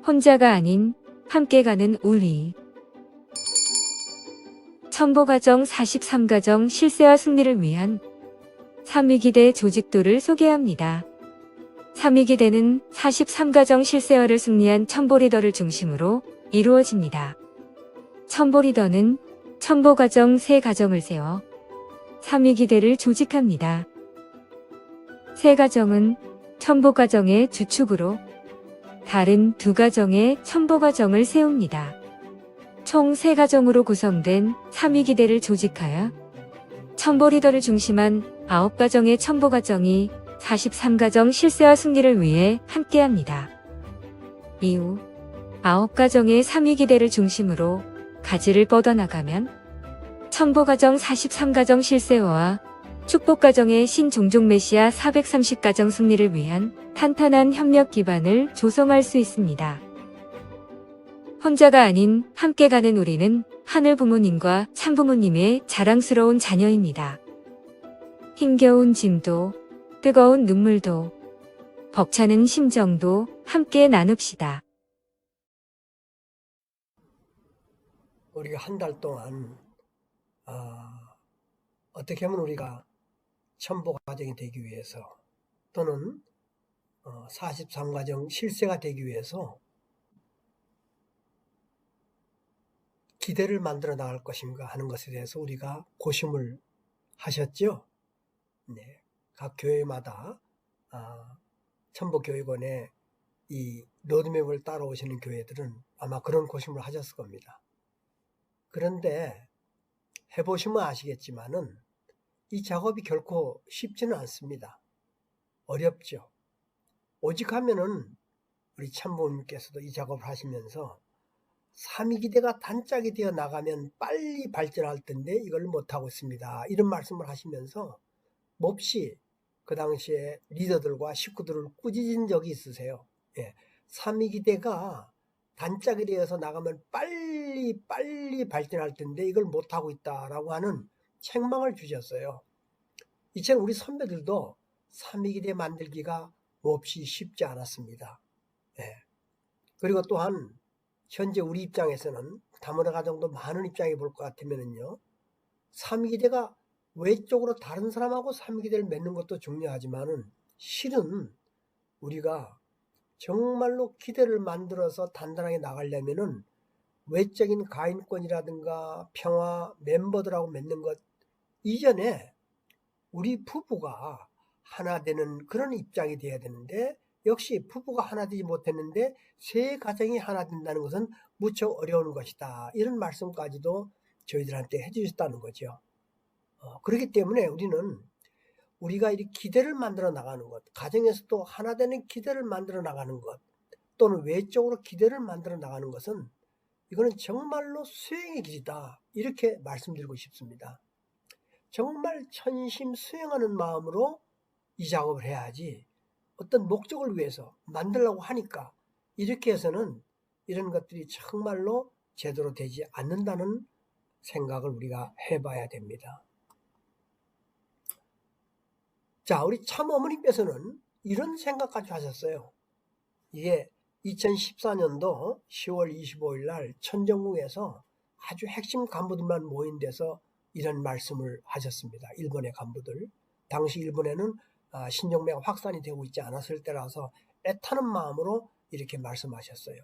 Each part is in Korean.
혼자가 아닌 함께 가는 우리. 첨보가정 43가정 실세와 승리를 위한 3위기대 조직도를 소개합니다. 3위기대는 43가정 실세화를 승리한 첨보리더를 중심으로 이루어집니다. 첨보리더는 첨보가정 3가정을 세워 3위기대를 조직합니다. 3가정은 첨보가정의 주축으로 다른 2가정의 첨보가정을 세웁니다. 총 3가정으로 구성된 3위기대를 조직하여 첨보리더를 중심한 9가정의 첨보가정이 43가정 실세와 승리를 위해 함께합니다. 이후 9가정의 3위기대를 중심으로 가지를 뻗어나가면 첨보가정 43가정 실세화와 축복가정의 신종종 메시아 430가정 승리를 위한 탄탄한 협력 기반을 조성할 수 있습니다. 혼자가 아닌 함께 가는 우리는 하늘 부모님과 참부모님의 자랑스러운 자녀입니다. 힘겨운 짐도 뜨거운 눈물도 벅차는 심정도 함께 나눕시다. 우리가 한 달 동안 어떻게 하면 우리가 첨보 가정이 되기 위해서 또는 43가정 실세가 되기 위해서 기대를 만들어 나갈 것인가 하는 것에 대해서 우리가 고심을 하셨죠. 네, 각 교회마다 첨보교육원에 이 로드맵을 따라오시는 교회들은 아마 그런 고심을 하셨을 겁니다. 그런데 해보시면 아시겠지만은 이 작업이 결코 쉽지는 않습니다. 어렵죠. 오직 하면은 우리 참부모님께서도 이 작업을 하시면서 3위기대가 단짝이 되어 나가면 빨리 발전할 텐데 이걸 못하고 있습니다. 이런 말씀을 하시면서 몹시 그 당시에 리더들과 식구들을 꾸짖은 적이 있으세요. 3위기대가 단짝이 되어서 나가면 빨리 발전할 텐데 이걸 못하고 있다라고 하는 책망을 주셨어요. 이처럼 우리 선배들도 3위기대 만들기가 몹시 쉽지 않았습니다. 그리고 또한 현재 우리 입장에서는 다문화 가정도 많은 입장이 볼 것 같으면요, 3위기대가 외적으로 다른 사람하고 3위기대를 맺는 것도 중요하지만은 실은 우리가 정말로 기대를 만들어서 단단하게 나가려면은 외적인 가인권이라든가 평화, 멤버들하고 맺는 것 이전에 우리 부부가 하나 되는 그런 입장이 돼야 되는데, 역시 부부가 하나 되지 못했는데 세 가정이 하나 된다는 것은 무척 어려운 것이다. 이런 말씀까지도 저희들한테 해주셨다는 거죠. 그렇기 때문에 우리가 이 기대를 만들어 나가는 것, 가정에서도 하나 되는 기대를 만들어 나가는 것, 또는 외적으로 기대를 만들어 나가는 것은 이거는 정말로 수행의 길이다. 이렇게 말씀드리고 싶습니다. 정말 천심 수행하는 마음으로 이 작업을 해야지 어떤 목적을 위해서 만들려고 하니까 이렇게 해서는 이런 것들이 정말로 제대로 되지 않는다는 생각을 우리가 해봐야 됩니다. 자, 우리 참어머니께서는 이런 생각까지 하셨어요. 이게 2014년도 10월 25일 날 천정궁에서 아주 핵심 간부들만 모인 데서 이런 말씀을 하셨습니다. 일본의 간부들. 당시 일본에는 신정매가 확산이 되고 있지 않았을 때라서 애타는 마음으로 이렇게 말씀하셨어요.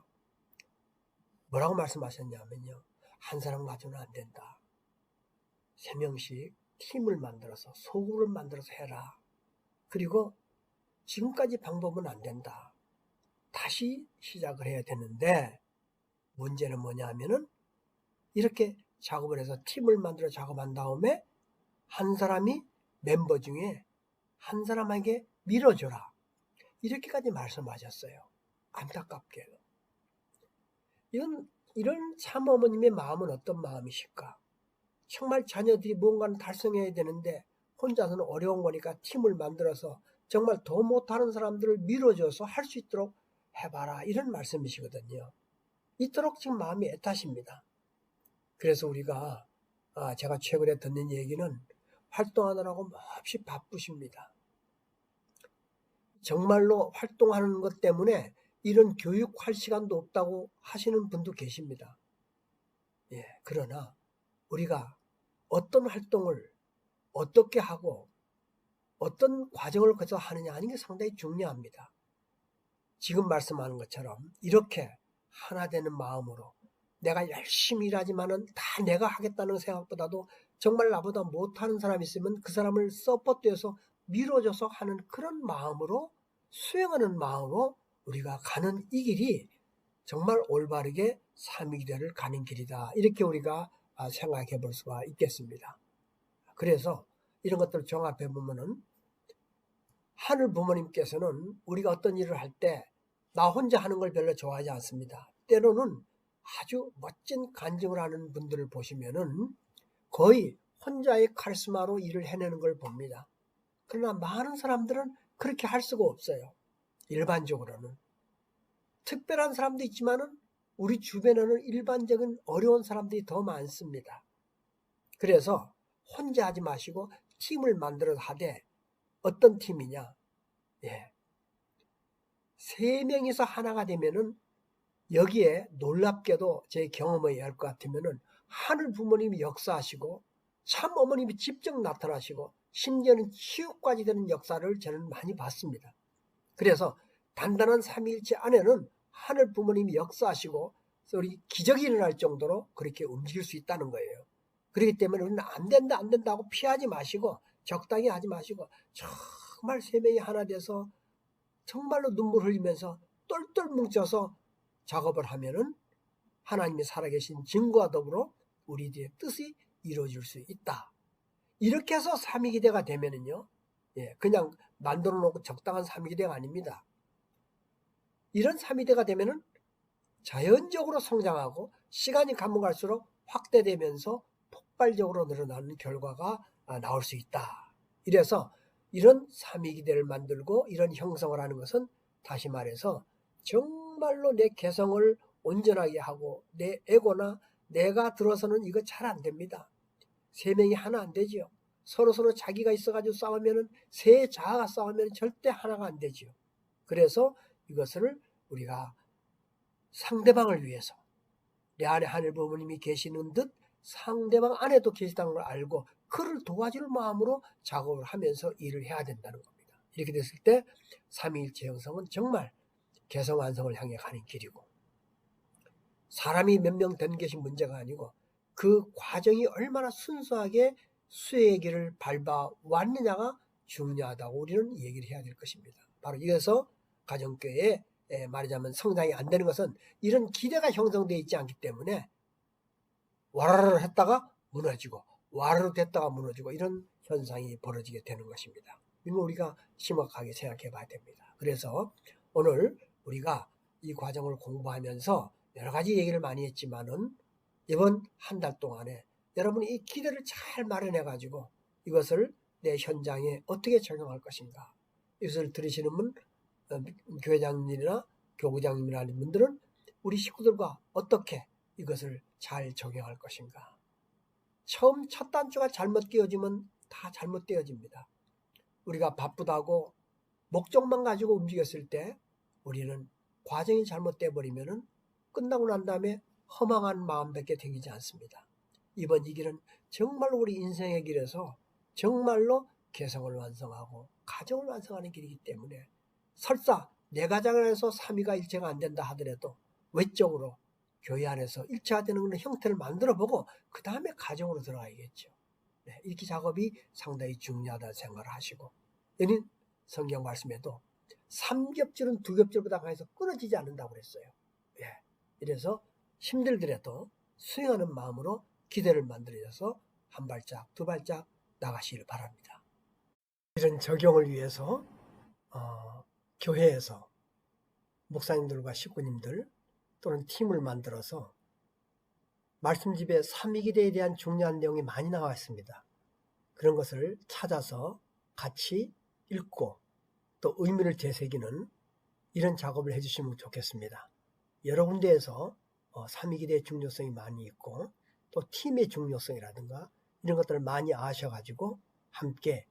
뭐라고 말씀하셨냐면요, 한 사람 가지고는 안 된다. 3명씩 팀을 만들어서 소그룹을 만들어서 해라. 그리고 지금까지 방법은 안 된다. 다시 시작을 해야 되는데, 문제는 뭐냐 하면은 이렇게 작업을 해서 팀을 만들어 작업한 다음에 한 사람이 멤버 중에 한 사람에게 밀어줘라. 이렇게까지 말씀하셨어요. 안타깝게도. 이런 참어머님의 마음은 어떤 마음이실까? 정말 자녀들이 뭔가를 달성해야 되는데 혼자서는 어려운 거니까 팀을 만들어서 정말 더 못하는 사람들을 밀어줘서 할 수 있도록 해봐라. 이런 말씀이시거든요. 이토록 지금 마음이 애타십니다. 그래서 우리가 제가 최근에 듣는 얘기는 활동하느라고 몹시 바쁘십니다. 정말로 활동하는 것 때문에 이런 교육할 시간도 없다고 하시는 분도 계십니다. 예, 그러나 우리가 어떤 활동을 어떻게 하고 어떤 과정을 거쳐 하느냐 하는 게 상당히 중요합니다. 지금 말씀하는 것처럼 이렇게 하나 되는 마음으로 내가 열심히 일하지만은 다 내가 하겠다는 생각보다도 정말 나보다 못하는 사람이 있으면 그 사람을 서포트해서 밀어줘서 하는 그런 마음으로 수행하는 마음으로 우리가 가는 이 길이 정말 올바르게 삼위기대를 가는 길이다. 이렇게 우리가 생각해 볼 수가 있겠습니다. 그래서 이런 것들을 종합해 보면은 하늘 부모님께서는 우리가 어떤 일을 할 때 나 혼자 하는 걸 별로 좋아하지 않습니다. 때로는 아주 멋진 간증을 하는 분들을 보시면은 거의 혼자의 카리스마로 일을 해내는 걸 봅니다. 그러나 많은 사람들은 그렇게 할 수가 없어요. 일반적으로는. 특별한 사람도 있지만은 우리 주변에는 일반적인 어려운 사람들이 더 많습니다. 그래서 혼자 하지 마시고 팀을 만들어서 하되 어떤 팀이냐? 예. 3명이서 하나가 되면은 여기에 놀랍게도 제 경험에 의할 것 같으면은 하늘 부모님이 역사하시고 참 어머님이 직접 나타나시고 심지어는 치유까지 되는 역사를 저는 많이 봤습니다. 그래서 단단한 삼위일체 안에는 하늘 부모님이 역사하시고 우리 기적이 일어날 정도로 그렇게 움직일 수 있다는 거예요. 그렇기 때문에 우리는 안 된다 하고 피하지 마시고 적당히 하지 마시고 정말 3명이 하나 돼서 정말로 눈물 흘리면서 똘똘 뭉쳐서 작업을 하면은 하나님이 살아계신 증거와 더불어 우리들의 뜻이 이루어질 수 있다. 이렇게 해서 삼위기대가 되면은요, 그냥 만들어 놓고 적당한 삼위기대가 아닙니다. 이런 삼위기대가 되면은 자연적으로 성장하고 시간이 가면 갈수록 확대되면서 폭발적으로 늘어나는 결과가 나올 수 있다. 이래서 이런 삼위기대를 만들고 이런 형성을 하는 것은 다시 말해서 정말로 내 개성을 온전하게 하고 내 에고나 내가 들어서는 이거 잘 안 됩니다. 3명이 하나 안 되죠. 서로 자기가 있어가지고 싸우면은 세 자아가 싸우면 절대 하나가 안 되죠. 그래서 이것을 우리가 상대방을 위해서 내 안에 하늘 부모님이 계시는 듯 상대방 안에도 계시다는 걸 알고 그를 도와줄 마음으로 작업을 하면서 일을 해야 된다는 겁니다. 이렇게 됐을 때 삼위일체 형성은 정말 개성완성을 향해 가는 길이고 사람이 몇 명 된 것이 문제가 아니고 그 과정이 얼마나 순수하게 수의 길을 밟아왔느냐가 중요하다고 우리는 얘기를 해야 될 것입니다. 바로 이래서 가정교회에 말하자면 성장이 안 되는 것은 이런 기대가 형성되어 있지 않기 때문에 와라라를 했다가 무너지고 와르르 됐다가 무너지고 이런 현상이 벌어지게 되는 것입니다. 이거 우리가 심각하게 생각해 봐야 됩니다. 그래서 오늘 우리가 이 과정을 공부하면서 여러 가지 얘기를 많이 했지만은 이번 한 달 동안에 여러분이 이 기대를 잘 마련해 가지고 이것을 내 현장에 어떻게 적용할 것인가 이것을 들으시는 분 교회장님이나 교구장님이나 하는 분들은 우리 식구들과 어떻게 이것을 잘 적용할 것인가. 처음 첫 단추가 잘못 끼워지면 다 잘못 되어집니다. 우리가 바쁘다고 목적만 가지고 움직였을 때 우리는 과정이 잘못돼 버리면은 끝나고 난 다음에 허망한 마음밖에 생기지 않습니다. 이번 이 길은 정말로 우리 인생의 길에서 정말로 개성을 완성하고 가정을 완성하는 길이기 때문에 설사 내 가정 안에서 삼위가 일체가 안 된다 하더라도 외적으로 교회 안에서 일체가 되는 그런 형태를 만들어 보고 그 다음에 가정으로 들어가야겠죠. 네, 이렇게 작업이 상당히 중요하다는 생각을 하시고 여기 성경 말씀에도 삼겹줄은 두 겹줄보다 강해서 끊어지지 않는다고 그랬어요. 네, 이래서 힘들더라도 수행하는 마음으로 기대를 만들어서 한 발짝 두 발짝 나가시길 바랍니다. 이런 적용을 위해서 교회에서 목사님들과 식구님들 또는 팀을 만들어서 말씀집에 삼위기대에 대한 중요한 내용이 많이 나와 있습니다. 그런 것을 찾아서 같이 읽고 또 의미를 되새기는 이런 작업을 해주시면 좋겠습니다. 여러 군데에서 삼위기대의 중요성이 많이 있고 또 팀의 중요성이라든가 이런 것들을 많이 아셔가지고 함께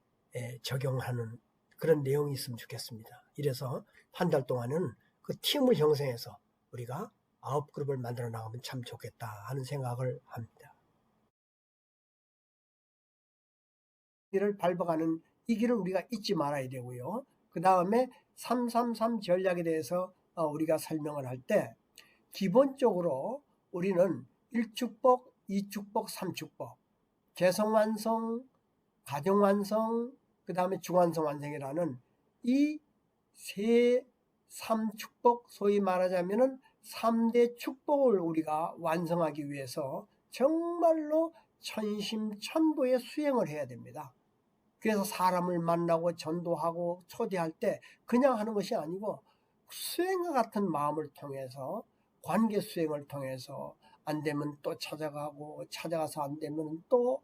적용하는 그런 내용이 있으면 좋겠습니다. 이래서 한 달 동안은 그 팀을 형성해서 우리가 9그룹을 만들어 나가면 참 좋겠다 하는 생각을 합니다. 이를 밟아가는 이 길을 우리가 잊지 말아야 되고요. 그 다음에 333 전략에 대해서 우리가 설명을 할 때 기본적으로 우리는 1축복, 2축복, 3축복, 개성완성, 가정완성, 그 다음에 중완성 완성이라는 이 3축복, 소위 말하자면은 3대 축복을 우리가 완성하기 위해서 정말로 천심천부의 수행을 해야 됩니다. 그래서 사람을 만나고 전도하고 초대할 때 그냥 하는 것이 아니고 수행과 같은 마음을 통해서, 관계 수행을 통해서 안 되면 또 찾아가고, 찾아가서 안 되면 또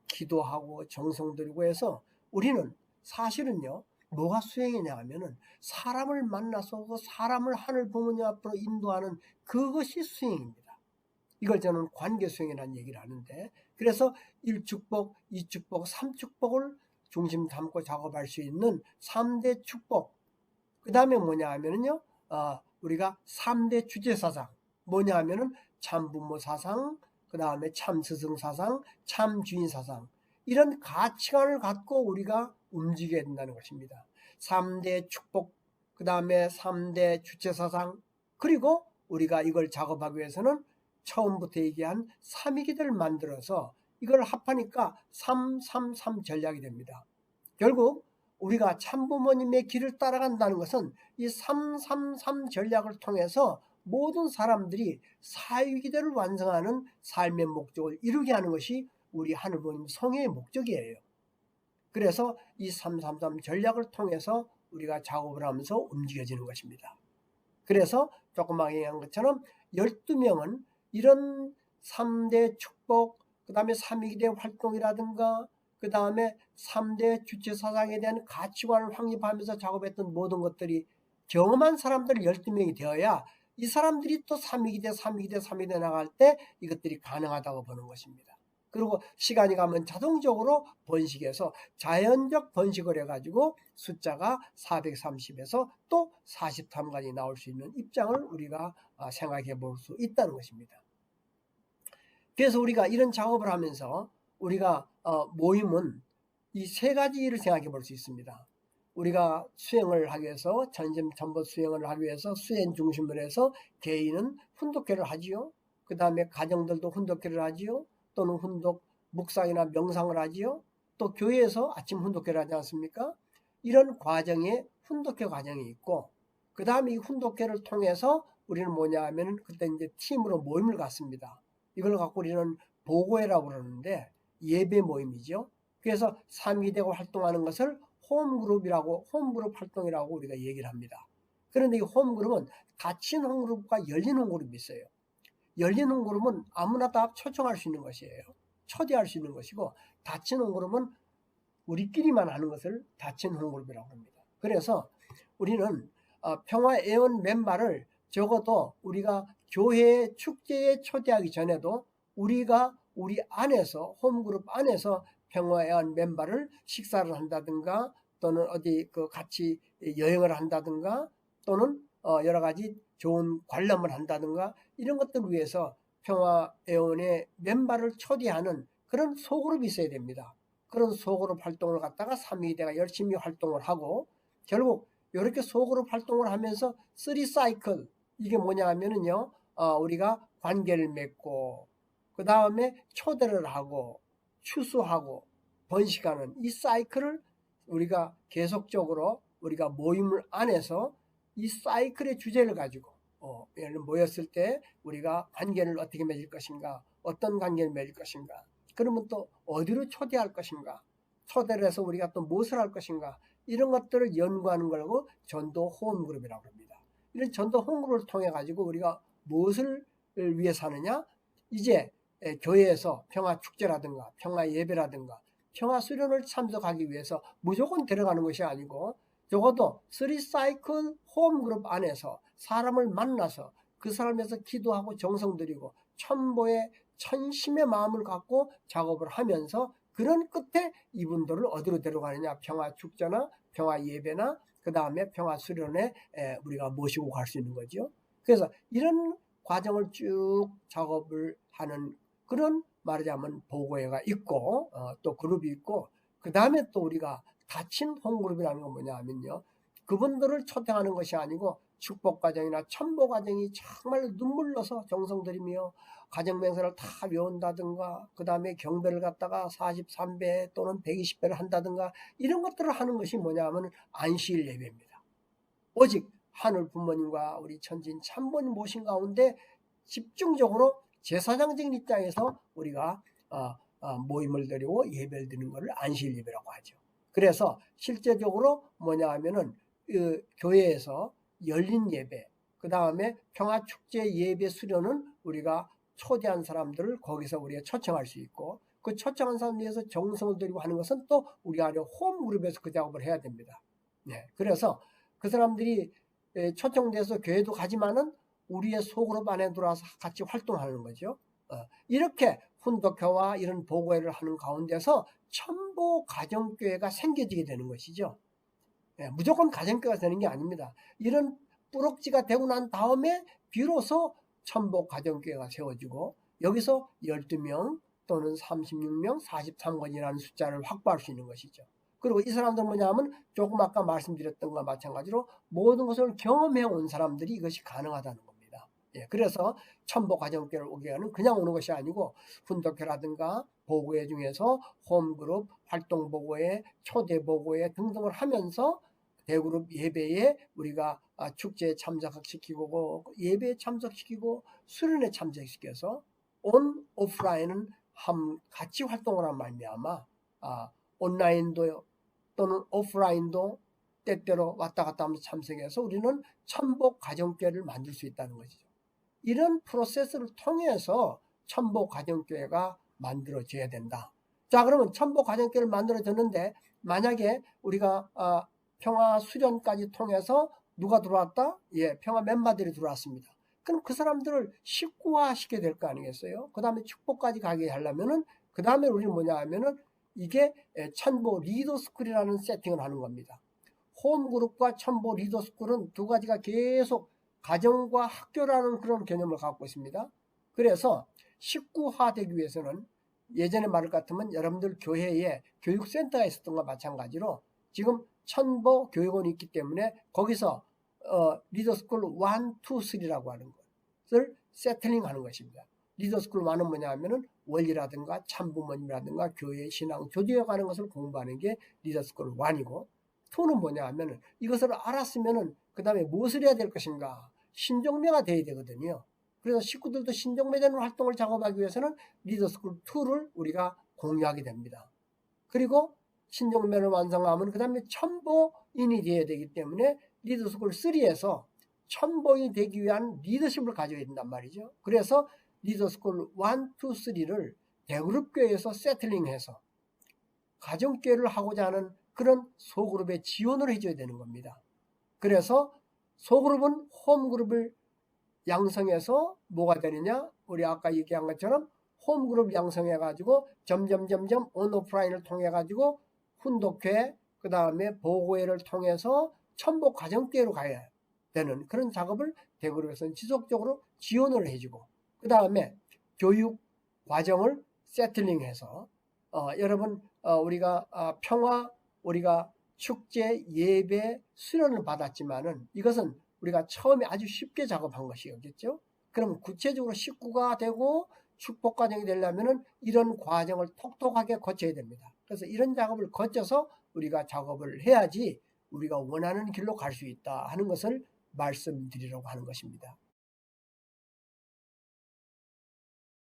기도하고 정성 들이고 해서 우리는 사실은요, 뭐가 수행이냐 하면은 사람을 만나서 그 사람을 하늘 부모님 앞으로 인도하는 그것이 수행입니다. 이걸 저는 관계 수행이라는 얘기를 하는데, 그래서 1축복, 2축복, 3축복을 중심 담고 작업할 수 있는 3대 축복. 그 다음에 뭐냐 하면은요, 우리가 3대 주제사상. 뭐냐 하면은 참부모 사상, 그 다음에 참스승 사상, 참주인 사상. 이런 가치관을 갖고 우리가 움직여야 된다는 것입니다. 3대 축복, 그 다음에 3대 주체사상, 그리고 우리가 이걸 작업하기 위해서는 처음부터 얘기한 3위기들을 만들어서 이걸 합하니까 333 전략이 됩니다. 결국 우리가 참부모님의 길을 따라간다는 것은 이 333 전략을 통해서 모든 사람들이 사위기들을 완성하는 삶의 목적을 이루게 하는 것이 우리 하늘부모님 성회의 목적이에요. 그래서 이 333 전략을 통해서 우리가 작업을 하면서 움직여지는 것입니다. 그래서 조금 아까 얘기한 것처럼 12명은 이런 3대 축복, 그 다음에 3위기대 활동이라든가, 그 다음에 3대 주체사상에 대한 가치관을 확립하면서 작업했던 모든 것들이 경험한 사람들 12명이 되어야 이 사람들이 또 3위기대 나갈 때 이것들이 가능하다고 보는 것입니다. 그리고 시간이 가면 자동적으로 번식해서 자연적 번식을 해가지고 숫자가 430에서 또 43까지 나올 수 있는 입장을 우리가 생각해 볼 수 있다는 것입니다. 그래서 우리가 이런 작업을 하면서 우리가 모임은 이 세 가지 일을 생각해 볼 수 있습니다. 우리가 수행을 하기 위해서, 전법 수행을 하기 위해서 수행 중심으로 해서 개인은 훈독회를 하지요. 그 다음에 가정들도 훈독회를 하지요. 또는 훈독 묵상이나 명상을 하지요. 또 교회에서 아침 훈독회를 하지 않습니까? 이런 과정에 훈독회 과정이 있고, 그 다음에 이 훈독회를 통해서 우리는 뭐냐 하면 그때 이제 팀으로 모임을 갖습니다. 이걸 갖고 우리는 보고회라고 그러는데 예배 모임이죠. 그래서 3위되고 활동하는 것을 홈그룹 활동이라고 우리가 얘기를 합니다. 그런데 이 홈그룹은 닫힌 홈그룹과 열린 홈그룹이 있어요. 열린 홈그룹은 아무나 다 초청할 수 있는 것이에요. 초대할 수 있는 것이고, 닫힌 홈그룹은 우리끼리만 하는 것을 닫힌 홈그룹이라고 합니다. 그래서 우리는 평화애원 멤버를 적어도 우리가 교회 축제에 초대하기 전에도 우리가 우리 안에서, 홈그룹 안에서 평화애원 멤버를 식사를 한다든가, 또는 어디 같이 여행을 한다든가, 또는 여러 가지 좋은 관람을 한다든가, 이런 것들을 위해서 평화애원의 멤버를 초대하는 그런 소그룹이 있어야 됩니다. 그런 소그룹 활동을 갖다가 3위대가 열심히 활동을 하고, 결국 이렇게 소그룹 활동을 하면서 3사이클, 이게 뭐냐 하면은요, 우리가 관계를 맺고, 그 다음에 초대를 하고, 추수하고, 번식하는 이 사이클을 우리가 계속적으로 우리가 모임을 안에서 이 사이클의 주제를 가지고 예를 들어 모였을 때 우리가 관계를 어떻게 맺을 것인가, 어떤 관계를 맺을 것인가, 그러면 또 어디로 초대할 것인가, 초대를 해서 우리가 또 무엇을 할 것인가, 이런 것들을 연구하는 걸고 전도 홈그룹이라고 합니다. 이런 전도 홈그룹을 통해 가지고 우리가 무엇을 위해서 하느냐, 이제 교회에서 평화 축제라든가 평화 예배라든가 평화 수련을 참석하기 위해서 무조건 들어가는 것이 아니고, 적어도 3사이클 홈그룹 안에서 사람을 만나서 그 사람에서 기도하고 정성 들이고 천심의 마음을 갖고 작업을 하면서, 그런 끝에 이분들을 어디로 데려가느냐, 평화 축제나 평화 예배나 그 다음에 평화 수련회 우리가 모시고 갈 수 있는 거죠. 그래서 이런 과정을 쭉 작업을 하는 그런 말하자면 보고회가 있고 또 그룹이 있고 그 다음에 또 우리가 다친 홈그룹이라는 건 뭐냐 하면요. 그분들을 초청하는 것이 아니고 축복과정이나 첨보과정이 정말 눈물 나서 정성 들이며 가정맹세를 다 외운다든가 그 다음에 경배를 갖다가 43배 또는 120배를 한다든가 이런 것들을 하는 것이 뭐냐 하면 안식일 예배입니다. 오직 하늘 부모님과 우리 천진 참모님 모신 가운데 집중적으로 제사장적인 입장에서 우리가 모임을 드리고 예배를 드리는 것을 안식일 예배라고 하죠. 그래서 실제적으로 뭐냐 하면은 교회에서 열린 예배, 그 다음에 평화축제 예배 수련은 우리가 초대한 사람들을 거기서 우리가 초청할 수 있고 그 초청한 사람에 대해서 정성을 들이고 하는 것은 또 우리가 홈그룹에서 그 작업을 해야 됩니다. 네, 그래서 그 사람들이 초청돼서 교회도 가지만은 우리의 소그룹 안에 들어와서 같이 활동하는 거죠. 이렇게 훈독회와 이런 보고회를 하는 가운데서 첨보 가정교회가 생겨지게 되는 것이죠. 무조건 가정교회가 되는 게 아닙니다. 이런 뿌럭지가 되고 난 다음에 비로소 첨보 가정교회가 세워지고 여기서 12명 또는 36명, 43건이라는 숫자를 확보할 수 있는 것이죠. 그리고 이 사람들은 뭐냐면 조금 아까 말씀드렸던 것과 마찬가지로 모든 것을 경험해 온 사람들이 이것이 가능하다는 겁니다. 그래서 첨보 가정교회를 오게 하는 그냥 오는 것이 아니고 훈독회라든가 보고회 중에서 홈그룹, 활동보고회, 초대보고회 등등을 하면서 대그룹 예배에 우리가 축제에 참석시키고 예배에 참석시키고 수련회 참석시켜서 온 오프라인은 같이 활동을 한 말미암아 온라인도 또는 오프라인도 때때로 왔다 갔다 하면서 참석해서 우리는 첨보 가정교회를 만들 수 있다는 것이죠. 이런 프로세스를 통해서 첨보 가정교회가 만들어져야 된다. 자, 그러면 첨보 가정교회를 만들어졌는데 만약에 우리가 평화 수련까지 통해서 누가 들어왔다? 평화 멤버들이 들어왔습니다. 그럼 그 사람들을 식구화시켜야 될 거 아니겠어요? 그 다음에 축복까지 가게 하려면은 그 다음에 우리는 뭐냐 하면은 이게 첨보 리더스쿨이라는 세팅을 하는 겁니다. 홈그룹과 첨보 리더스쿨은 두 가지가 계속 가정과 학교라는 그런 개념을 갖고 있습니다. 그래서 식구화되기 위해서는 예전의 말을 같으면 여러분들 교회에 교육센터가 있었던 것과 마찬가지로 지금 첨보 교육원이 있기 때문에 거기서 리더스쿨 1, 2, 3라고 하는 것을 세틀링 하는 것입니다. 리더스쿨 1은 뭐냐 하면은 원리라든가 참부모님이라든가 교회 신앙 조직에 관한 것을 공부하는 게 리더스쿨 1이고 2는 뭐냐 하면은 이것을 알았으면은 그 다음에 무엇을 해야 될 것인가 신종매가 돼야 되거든요. 그래서 식구들도 신종매되는 활동을 작업하기 위해서는 리더스쿨 2를 우리가 공유하게 됩니다. 그리고 신종매를 완성하면 그 다음에 첨보인이 되어야 되기 때문에 리더스쿨 3에서 첨보인이 되기 위한 리더십을 가져야 된단 말이죠. 그래서 리더스쿨 1, 2, 3를 대그룹교회에서 세틀링해서 가정교회를 하고자 하는 그런 소그룹에 지원을 해줘야 되는 겁니다. 그래서 소그룹은 홈그룹을 양성해서 뭐가 되느냐? 우리 아까 얘기한 것처럼 홈그룹 양성해가지고 점점 온오프라인을 통해가지고 훈독회, 그 다음에 보고회를 통해서 첨보 가정교회로 가야 되는 그런 작업을 대그룹에서는 지속적으로 지원을 해주고 그 다음에 교육 과정을 세틀링해서 여러분 우리가 평화 우리가 축제 예배 수련을 받았지만은 이것은 우리가 처음에 아주 쉽게 작업한 것이겠죠. 그럼 구체적으로 식구가 되고 축복 과정이 되려면은 이런 과정을 톡톡하게 거쳐야 됩니다. 그래서 이런 작업을 거쳐서 우리가 작업을 해야지 우리가 원하는 길로 갈 수 있다 하는 것을 말씀드리려고 하는 것입니다.